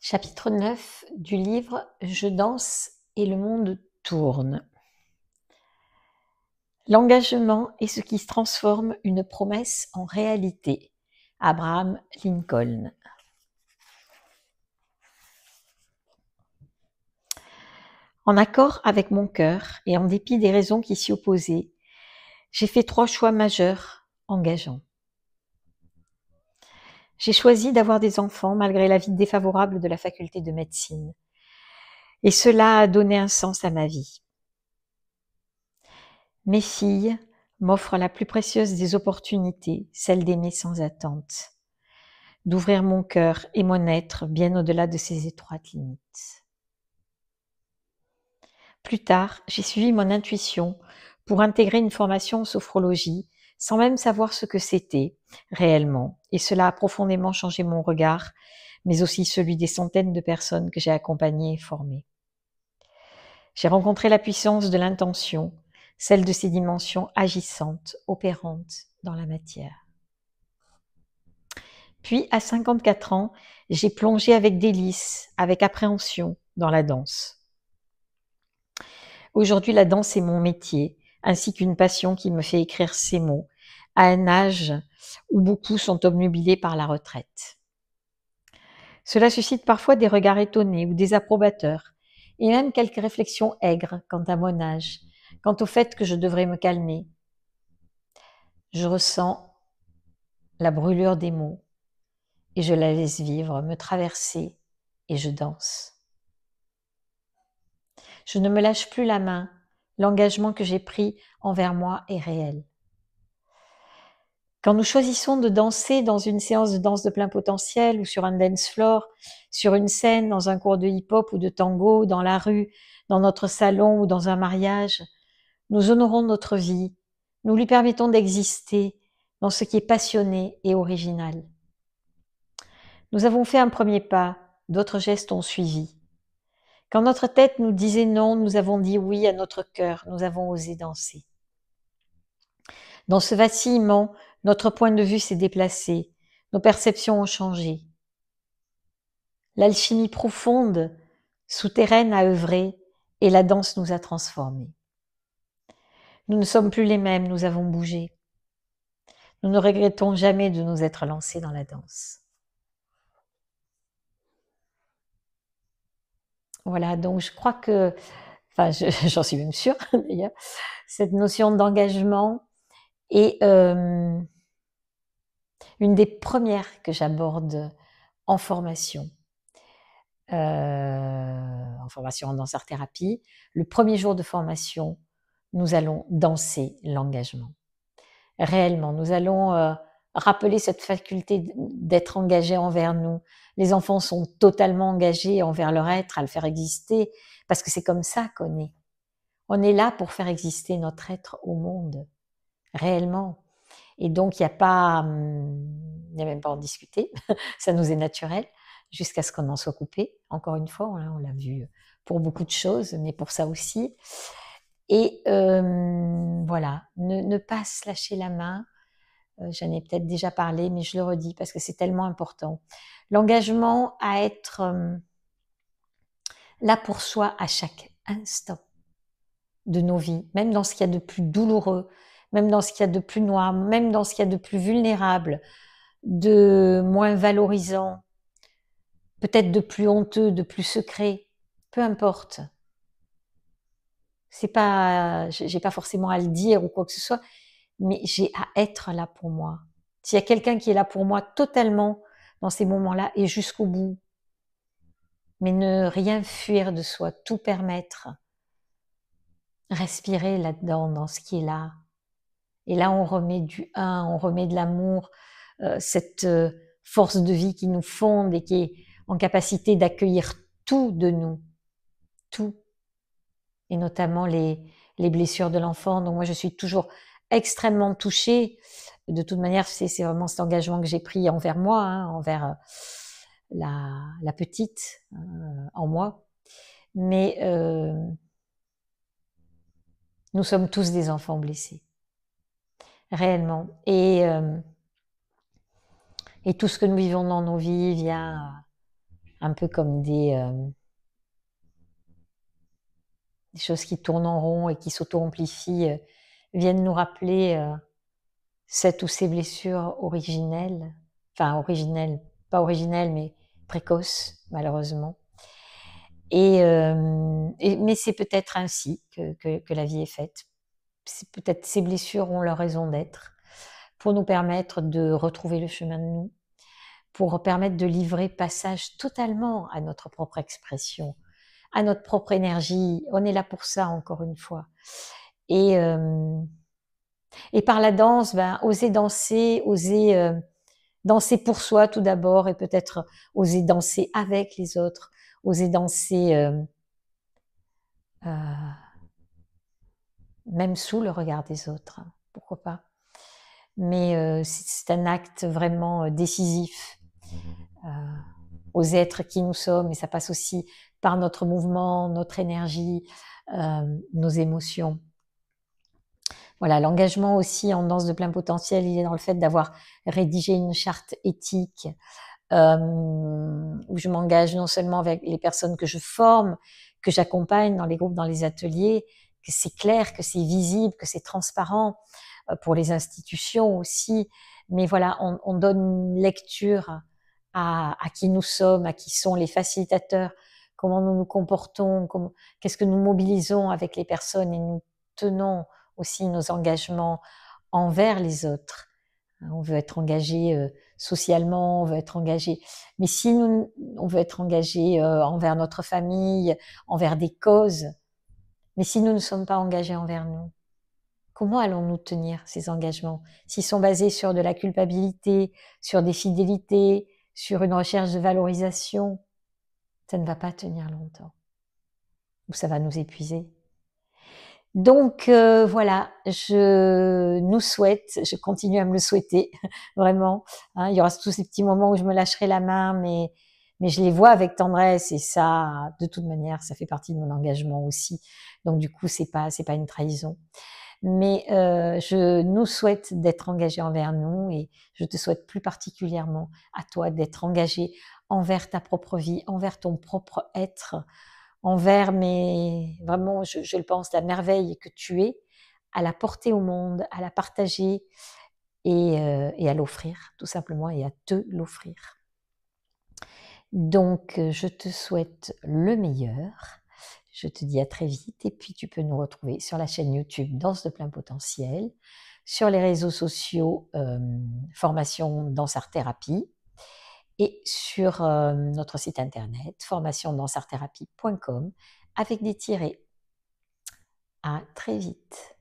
Chapitre 9 du livre Je danse et le monde tourne. L'engagement est ce qui transforme une promesse en réalité. Abraham Lincoln. En accord avec mon cœur et en dépit des raisons qui s'y opposaient, j'ai fait 3 choix majeurs engageants. J'ai choisi d'avoir des enfants malgré l'avis défavorable de la faculté de médecine. Et cela a donné un sens à ma vie. Mes filles m'offrent la plus précieuse des opportunités, celle d'aimer sans attente, d'ouvrir mon cœur et mon être bien au-delà de ces étroites limites. Plus tard, j'ai suivi mon intuition pour intégrer une formation en sophrologie sans même savoir ce que c'était réellement, et cela a profondément changé mon regard, mais aussi celui des centaines de personnes que j'ai accompagnées et formées. J'ai rencontré la puissance de l'intention, celle de ces dimensions agissantes, opérantes dans la matière. Puis, à 54 ans, j'ai plongé avec délice, avec appréhension dans la danse. Aujourd'hui, la danse est mon métier, ainsi qu'une passion qui me fait écrire ces mots, à un âge où beaucoup sont obnubilés par la retraite. Cela suscite parfois des regards étonnés ou désapprobateurs, et même quelques réflexions aigres quant à mon âge, quant au fait que je devrais me calmer. Je ressens la brûlure des mots et je la laisse vivre, me traverser et je danse. Je ne me lâche plus la main, l'engagement que j'ai pris envers moi est réel. Quand nous choisissons de danser dans une séance de danse de plein potentiel ou sur un dance floor, sur une scène, dans un cours de hip-hop ou de tango, dans la rue, dans notre salon ou dans un mariage, nous honorons notre vie, nous lui permettons d'exister dans ce qui est passionné et original. Nous avons fait un premier pas, d'autres gestes ont suivi. Quand notre tête nous disait non, nous avons dit oui à notre cœur, nous avons osé danser. Dans ce vacillement, notre point de vue s'est déplacé, nos perceptions ont changé. L'alchimie profonde, souterraine a œuvré et la danse nous a transformés. Nous ne sommes plus les mêmes, nous avons bougé. Nous ne regrettons jamais de nous être lancés dans la danse. Voilà, donc je crois que, enfin j'en suis même sûre d'ailleurs, cette notion d'engagement est une des premières que j'aborde en formation en danse art thérapie. Le premier jour de formation, nous allons danser l'engagement. Réellement, nous allons rappeler cette faculté d'être engagé envers nous. Les enfants sont totalement engagés envers leur être, à le faire exister, parce que c'est comme ça qu'on est. On est là pour faire exister notre être au monde, réellement. Et donc, il n'y a même pas à en discuter, ça nous est naturel, jusqu'à ce qu'on en soit coupé. Encore une fois, on l'a vu pour beaucoup de choses, mais pour ça aussi. Et voilà, ne pas se lâcher la main. J'en ai peut-être déjà parlé, mais je le redis parce que c'est tellement important. L'engagement à être là pour soi à chaque instant de nos vies, même dans ce qu'il y a de plus douloureux, même dans ce qu'il y a de plus noir, même dans ce qu'il y a de plus vulnérable, de moins valorisant, peut-être de plus honteux, de plus secret, peu importe. C'est pas, j'ai pas forcément à le dire ou quoi que ce soit, mais j'ai à être là pour moi. S'il y a quelqu'un qui est là pour moi totalement dans ces moments-là et jusqu'au bout, mais ne rien fuir de soi, tout permettre, respirer là-dedans, dans ce qui est là. Et là, on remet du un, on remet de l'amour, cette force de vie qui nous fonde et qui est en capacité d'accueillir tout de nous, tout, et notamment les blessures de l'enfant. Donc moi, je suis toujours extrêmement touchée. De toute manière, c'est vraiment cet engagement que j'ai pris envers moi, envers la petite en moi. Mais nous sommes tous des enfants blessés, réellement. Et tout ce que nous vivons dans nos vies vient un peu comme des choses qui tournent en rond et qui s'auto-amplifient, viennent nous rappeler cette ou ces blessures originelles, enfin originelles, pas originelles, mais précoces, malheureusement. Mais c'est peut-être ainsi que la vie est faite. Peut-être ces blessures ont leur raison d'être pour nous permettre de retrouver le chemin de nous, pour permettre de livrer passage totalement à notre propre expression, à notre propre énergie. On est là pour ça, encore une fois. Et par la danse, oser danser, oser danser pour soi tout d'abord, et peut-être oser danser avec les autres, oser danser même sous le regard des autres, pourquoi pas. Mais c'est un acte vraiment décisif. Oser être qui nous sommes, et ça passe aussi par notre mouvement, notre énergie, nos émotions. Voilà, l'engagement aussi en danse de plein potentiel, il est dans le fait d'avoir rédigé une charte éthique où je m'engage non seulement avec les personnes que je forme, que j'accompagne dans les groupes, dans les ateliers, que c'est clair, que c'est visible, que c'est transparent pour les institutions aussi. Mais voilà, on donne une lecture à qui nous sommes, à qui sont les facilitateurs, comment nous nous comportons, qu'est-ce que nous mobilisons avec les personnes, et nous tenons aussi nos engagements envers les autres. On veut être engagé socialement, on veut être engagé. Mais si on veut être engagé envers notre famille, envers des causes, mais si nous ne sommes pas engagés envers nous, comment allons-nous tenir ces engagements s'ils sont basés sur de la culpabilité, sur des fidélités, sur une recherche de valorisation? Ça ne va pas tenir longtemps, ou ça va nous épuiser. Donc voilà, je nous souhaite, je continue à me le souhaiter, vraiment. Hein, il y aura tous ces petits moments où je me lâcherai la main, mais je les vois avec tendresse, et ça, de toute manière, ça fait partie de mon engagement aussi. Donc du coup, c'est pas une trahison. Mais je nous souhaite d'être engagés envers nous, et je te souhaite plus particulièrement à toi d'être engagé envers ta propre vie, envers ton propre être, envers, mais vraiment, je le pense, la merveille que tu es, à la porter au monde, à la partager, et à l'offrir, tout simplement, et à te l'offrir. Donc, je te souhaite le meilleur. Je te dis à très vite, et puis tu peux nous retrouver sur la chaîne YouTube Danse de plein potentiel, sur les réseaux sociaux Formation Danse Art Thérapie, et sur notre site internet formationdanceartthérapie.com avec des tirets. À très vite.